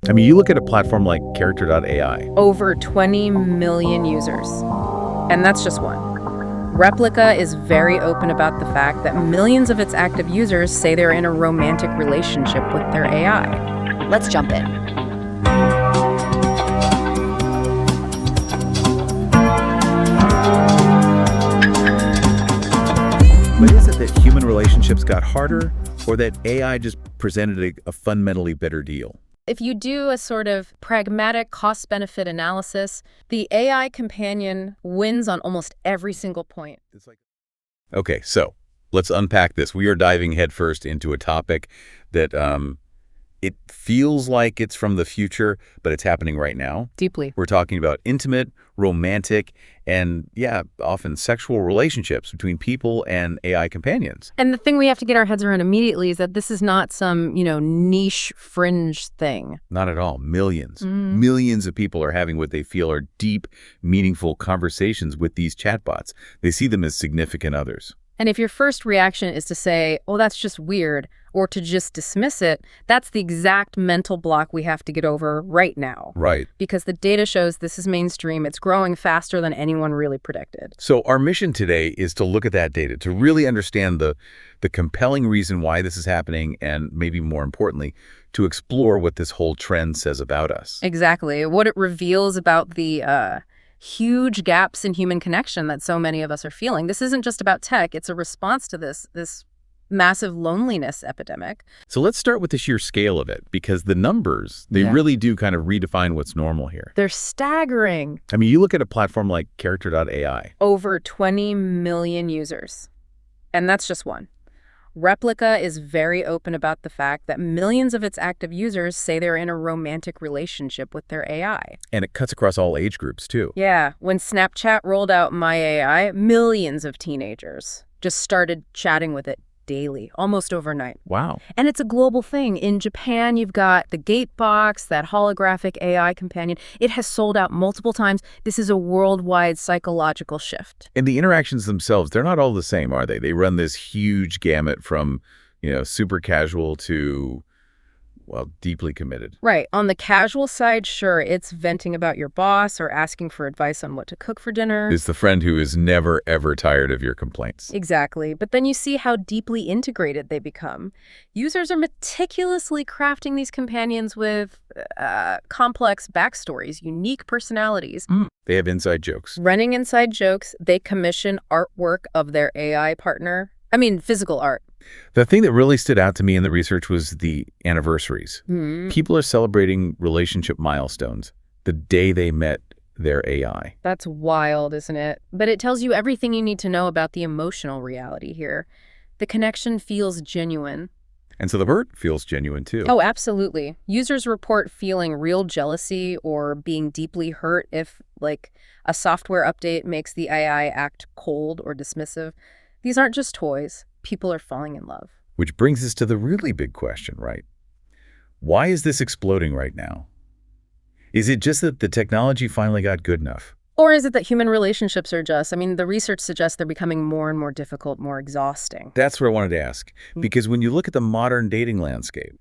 I mean, you look at a platform like Character.AI. Over 20 million users. And that's just one. Replica is very open about the fact that millions of its active users say they're in a romantic relationship with their AI. Let's jump in. But is it that human relationships got harder, or that AI just presented a fundamentally better deal? If you do a sort of pragmatic cost-benefit analysis, the AI companion wins on almost every single point. Okay, so let's unpack this. We are diving headfirst into a topic that it feels like it's from the future, but it's happening right now. Deeply. We're talking about intimate, romantic, and often sexual relationships between people and AI companions. And the thing we have to get our heads around immediately is that this is not some, niche fringe thing. Not at all. Millions. Millions of people are having what they feel are deep, meaningful conversations with these chatbots. They see them as significant others. And if your first reaction is to say, oh, that's just weird, or to just dismiss it, that's the exact mental block we have to get over right now. Right. Because the data shows this is mainstream. It's growing faster than anyone really predicted. So our mission today is to look at that data, to really understand the compelling reason why this is happening, and maybe more importantly, to explore what this whole trend says about us. Exactly. What it reveals about the huge gaps in human connection that so many of us are feeling. This isn't just about tech. It's a response to this massive loneliness epidemic. So let's start with the sheer scale of it, because the numbers, they really do kind of redefine what's normal here. They're staggering. I mean, you look at a platform like Character.AI. Over 20 million users. And that's just one. Replica is very open about the fact that millions of its active users say they're in a romantic relationship with their AI. And it cuts across all age groups, too. Yeah, when Snapchat rolled out My AI, millions of teenagers just started chatting with it daily, almost overnight. Wow. And it's a global thing. In Japan, you've got the Gatebox, that holographic AI companion. It has sold out multiple times. This is a worldwide psychological shift. And the interactions themselves, they're not all the same, are they? They run this huge gamut from, super casual to, deeply committed. Right. On the casual side, sure, it's venting about your boss or asking for advice on what to cook for dinner. It's the friend who is never, ever tired of your complaints. Exactly. But then you see how deeply integrated they become. Users are meticulously crafting these companions with complex backstories, unique personalities. They have inside jokes. Running inside jokes, they commission artwork of their AI partner. I mean, physical art. The thing that really stood out to me in the research was the anniversaries. People are celebrating relationship milestones the day they met their AI. That's wild, isn't it? But it tells you everything you need to know about the emotional reality here. The connection feels genuine. And so the hurt feels genuine, too. Oh, absolutely. Users report feeling real jealousy or being deeply hurt if, a software update makes the AI act cold or dismissive. These aren't just toys. People are falling in love. Which brings us to the really big question, right? Why is this exploding right now? Is it just that the technology finally got good enough? Or is it that human relationships are the research suggests they're becoming more and more difficult, more exhausting. That's what I wanted to ask. Because when you look at the modern dating landscape,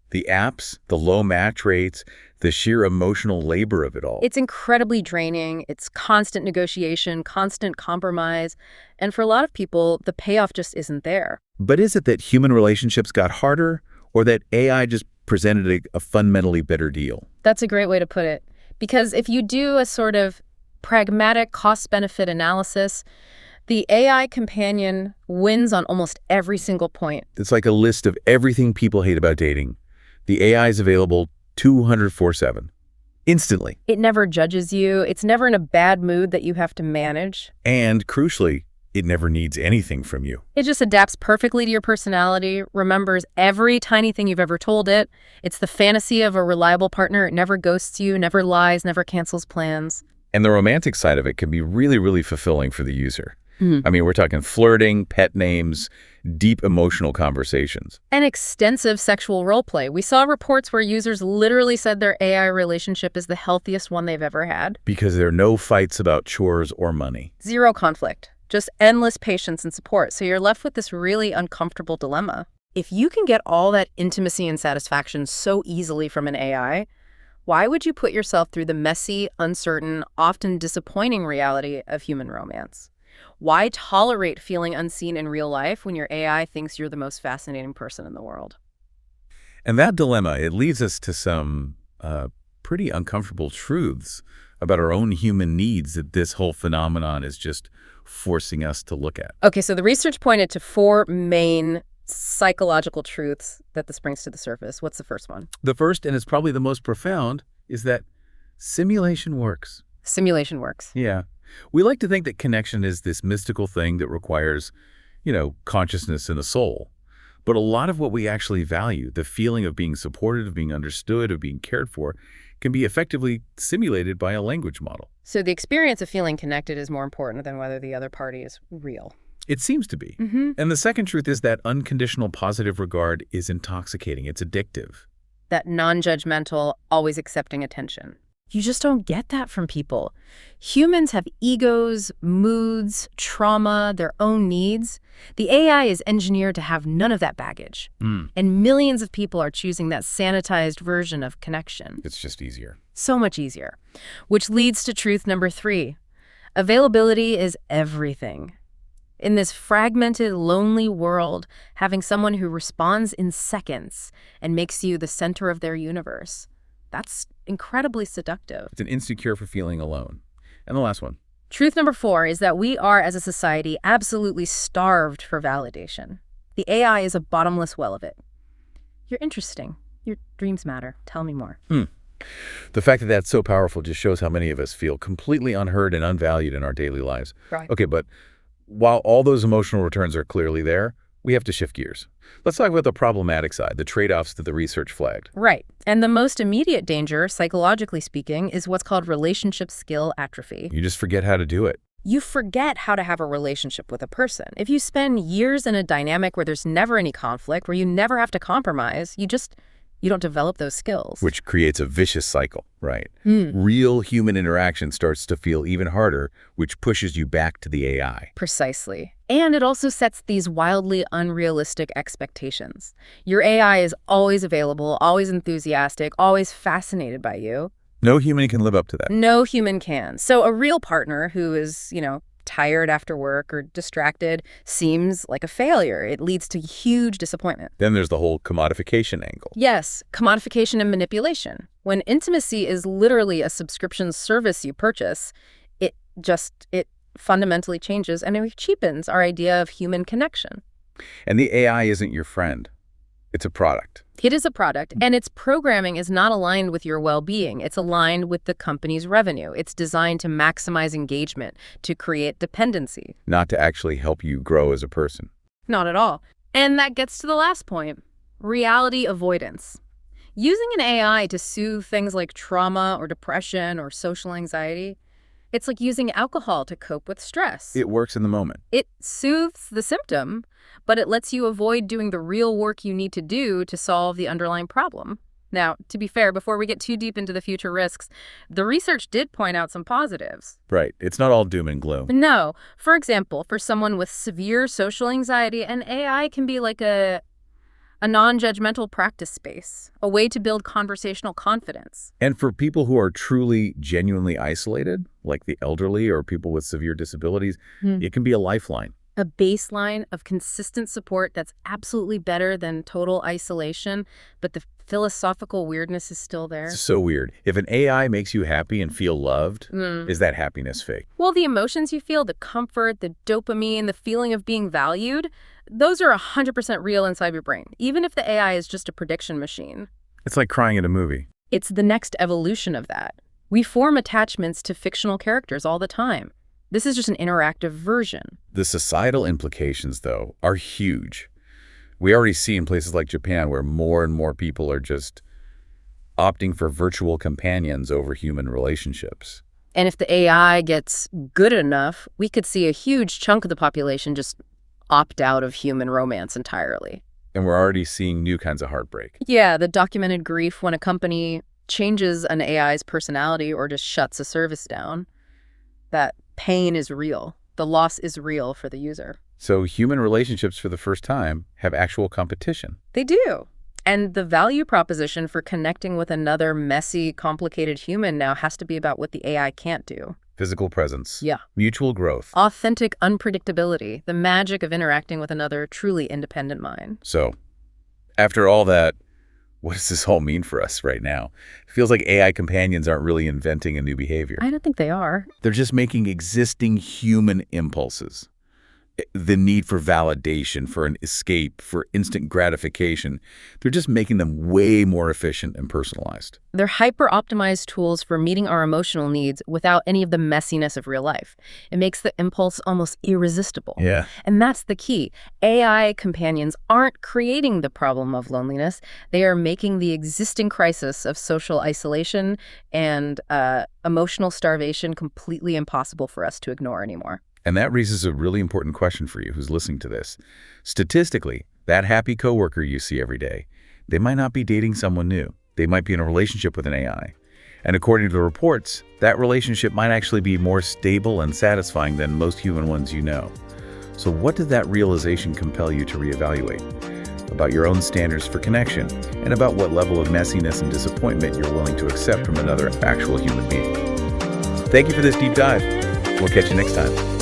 the apps, the low match rates, the sheer emotional labor of it all. It's incredibly draining. It's constant negotiation, constant compromise. And for a lot of people, the payoff just isn't there. But is it that human relationships got harder, or that AI just presented a fundamentally better deal? That's a great way to put it. Because if you do a sort of pragmatic cost-benefit analysis, the AI companion wins on almost every single point. It's like a list of everything people hate about dating. The AI is available 204/7, instantly. It never judges you. It's never in a bad mood that you have to manage. And crucially, it never needs anything from you. It just adapts perfectly to your personality, remembers every tiny thing you've ever told it. It's the fantasy of a reliable partner. It never ghosts you, never lies, never cancels plans. And the romantic side of it can be really, really fulfilling for the user. I mean, we're talking flirting, pet names, deep emotional conversations. And extensive sexual role play. We saw reports where users literally said their AI relationship is the healthiest one they've ever had. Because there are no fights about chores or money. Zero conflict. Just endless patience and support. So you're left with this really uncomfortable dilemma. If you can get all that intimacy and satisfaction so easily from an AI, why would you put yourself through the messy, uncertain, often disappointing reality of human romance? Why tolerate feeling unseen in real life when your AI thinks you're the most fascinating person in the world? And that dilemma, it leads us to some pretty uncomfortable truths about our own human needs that this whole phenomenon is just forcing us to look at. Okay, so the research pointed to four main psychological truths that this brings to the surface. What's the first one? The first, and it's probably the most profound, is that simulation works. Simulation works. Yeah. We like to think that connection is this mystical thing that requires, consciousness and a soul. But a lot of what we actually value, the feeling of being supported, of being understood, of being cared for, can be effectively simulated by a language model. So the experience of feeling connected is more important than whether the other party is real. It seems to be. And the second truth is that unconditional positive regard is intoxicating. It's addictive. That non-judgmental, always accepting attention. You just don't get that from people. Humans have egos, moods, trauma, their own needs. The AI is engineered to have none of that baggage. And millions of people are choosing that sanitized version of connection. It's just easier. So much easier. Which leads to truth number 3. Availability is everything. In this fragmented, lonely world, having someone who responds in seconds and makes you the center of their universe, that's incredibly seductive. It's an instant cure for feeling alone. And the last one. Truth number 4 is that we are, as a society, absolutely starved for validation. The AI is a bottomless well of it. You're interesting. Your dreams matter. Tell me more. The fact that that's so powerful just shows how many of us feel completely unheard and unvalued in our daily lives. Right. Okay, but while all those emotional returns are clearly there, we have to shift gears. Let's talk about the problematic side, the trade-offs that the research flagged. Right. And the most immediate danger, psychologically speaking, is what's called relationship skill atrophy. You just forget how to do it. You forget how to have a relationship with a person. If you spend years in a dynamic where there's never any conflict, where you never have to compromise, you don't develop those skills. Which creates a vicious cycle, right? Real human interaction starts to feel even harder, which pushes you back to the AI. Precisely. And it also sets these wildly unrealistic expectations. Your AI is always available, always enthusiastic, always fascinated by you. No human can live up to that. No human can. So a real partner who is, tired after work or distracted seems like a failure. It leads to huge disappointment. Then there's the whole commodification angle. Yes, commodification and manipulation. When intimacy is literally a subscription service you purchase, it fundamentally changes and it cheapens our idea of human connection. And the AI isn't your friend. It's a product. It is a product, and its programming is not aligned with your well-being. It's aligned with the company's revenue. It's designed to maximize engagement, to create dependency. Not to actually help you grow as a person. Not at all. And that gets to the last point, reality avoidance. Using an AI to soothe things like trauma or depression or social anxiety, it's like using alcohol to cope with stress. It works in the moment. It soothes the symptom, but it lets you avoid doing the real work you need to do to solve the underlying problem. Now, to be fair, before we get too deep into the future risks, the research did point out some positives. Right. It's not all doom and gloom. No. For example, for someone with severe social anxiety, an AI can be like a non-judgmental practice space, a way to build conversational confidence. And for people who are truly, genuinely isolated, like the elderly or people with severe disabilities, it can be a lifeline. A baseline of consistent support that's absolutely better than total isolation, but the philosophical weirdness is still there. It's so weird. If an AI makes you happy and feel loved, is that happiness fake? Well, the emotions you feel, the comfort, the dopamine, the feeling of being valued, those are 100% real inside your brain, even if the AI is just a prediction machine. It's like crying at a movie. It's the next evolution of that. We form attachments to fictional characters all the time. This is just an interactive version. The societal implications, though, are huge. We already see in places like Japan where more and more people are just opting for virtual companions over human relationships. And if the AI gets good enough, we could see a huge chunk of the population just opt out of human romance entirely. And we're already seeing new kinds of heartbreak. Yeah, the documented grief when a company changes an AI's personality or just shuts a service down. That pain is real. The loss is real for the user. So human relationships for the first time have actual competition. They do. And the value proposition for connecting with another messy, complicated human now has to be about what the AI can't do. Physical presence. Yeah. Mutual growth. Authentic unpredictability, the magic of interacting with another truly independent mind. So, after all that, what does this all mean for us right now? It feels like AI companions aren't really inventing a new behavior. I don't think they are. They're just making existing human impulses. The need for validation, for an escape, for instant gratification. They're just making them way more efficient and personalized. They're hyper-optimized tools for meeting our emotional needs without any of the messiness of real life. It makes the impulse almost irresistible. Yeah. And that's the key. AI companions aren't creating the problem of loneliness. They are making the existing crisis of social isolation and emotional starvation completely impossible for us to ignore anymore. And that raises a really important question for you who's listening to this. Statistically, that happy coworker you see every day, they might not be dating someone new. They might be in a relationship with an AI. And according to the reports, that relationship might actually be more stable and satisfying than most human ones you know. So what did that realization compel you to reevaluate? About your own standards for connection, and about what level of messiness and disappointment you're willing to accept from another actual human being. Thank you for this deep dive. We'll catch you next time.